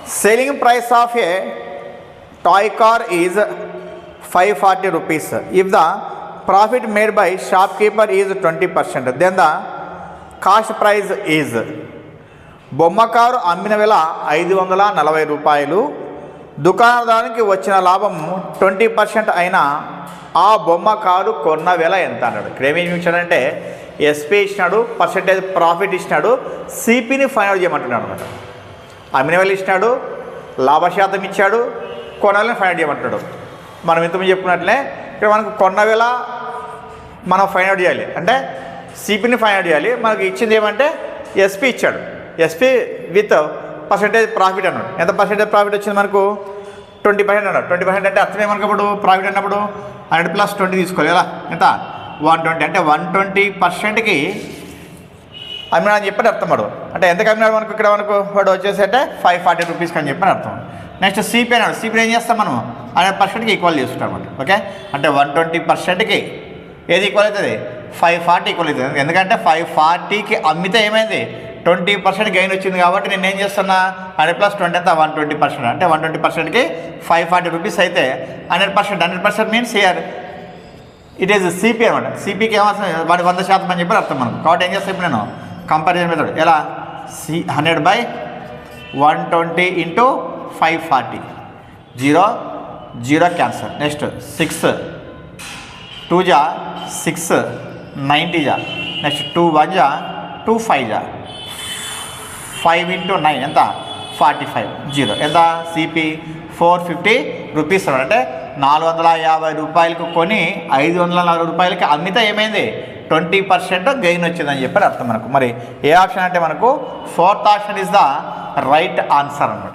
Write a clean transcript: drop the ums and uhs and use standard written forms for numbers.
selling price of a toy car is 540 rupees. If the profit made by shopkeeper is 20%, then the cost praise is బొమ్మ car అమ్మిన వేల 540 రూపాయలు, దుకాణదారునికి వచ్చిన లాభం 20% అయినా ఆ బొమ్మ కారు కొన్న వేల ఎంత అన్నాడు. ఇక్కడ ఏమి ఇచ్చాడంటే ఎస్పీ ఇచ్చినాడు, పర్సెంటేజ్ ప్రాఫిట్ ఇచ్చినాడు, సిపిని ఫైండ్ అవుట్ చేయమంటున్నాడు అనమాట. అమ్మిన వేలు ఇచ్చినాడు, లాభశాతం ఇచ్చాడు, కొన్న వేలని ఫైండ్ అవుట్ చేయమంటున్నాడు. మనం ఇంతకుముందు చెప్పుకున్నట్లే ఇక్కడ మనకు కొన్న వేల మనం ఫైండ్ అవుట్ చేయాలి అంటే సిపిని ఫైండ్ అవుట్ చేయాలి. మనకి ఇచ్చింది ఏమంటే ఎస్పీ ఇచ్చాడు, ఎస్పీ విత్ పర్సెంటేజ్ ప్రాఫిట్ అన్నాడు. ఎంత పర్సెంటేజ్ ప్రాఫిట్ వచ్చింది మనకు 20% అన్నాడు. 20% అంటే అర్థం ఏమనుకోప్పుడు ప్రాఫిట్ అన్నప్పుడు 100 + 20 తీసుకోవాలి ఎలా ఎంత 120 అంటే 120%కి అమ్మినాడు అని చెప్పని అర్థం వాడు. అంటే ఎంతకు అమ్మినాడు మనకు ఇక్కడ మనకు వాడు వచ్చేసి అంటే 540 రూపీస్కి అని చెప్పని అర్థం. నెక్స్ట్ సిపి అన్నాడు. సిపి ఏం చేస్తాం మనం 100%కి ఈక్వల్ చేసుకుంటాం అనమాట. ఓకే అంటే 120%కి ఏది ఈక్వల్ అవుతుంది 540 ఈక్వల్ అవుతుంది. ఎందుకంటే 540కి అమ్మితే ఏమైంది 20% గెయిన్ వచ్చింది కాబట్టి నేను ఏం చేస్తున్నా 100 + 20 ఎంత 120%. అంటే 120%కి 540 రూపీస్ అయితే 100% means here it is CP అనమాట. సిపికి ఏమవుతుంది వాడి 100% అని చెప్పి అర్థం మనకు. కాబట్టి ఏం చేస్తాను ఇప్పుడు నేను కంపారిజన్ మెథడ్ ఎలా 100/120 × 540 0 0 క్యాన్సర్. నెక్స్ట్ 6 2 జా 6 90 జా. నెక్స్ట్ 2 1 జా 2 5 జా 5 × 9 ఎంత 45 0 ఎంత సిపి 450 రూపీస్ అంటే 450 రూపాయలకు కొని 540 రూపాయలకి అమ్మితే ఏమైంది 20% గెయిన్ వచ్చిందని చెప్పి అర్థం మనకు. మరి ఏ ఆప్షన్ అంటే మనకు 4th option is the right answer అన్నమాట.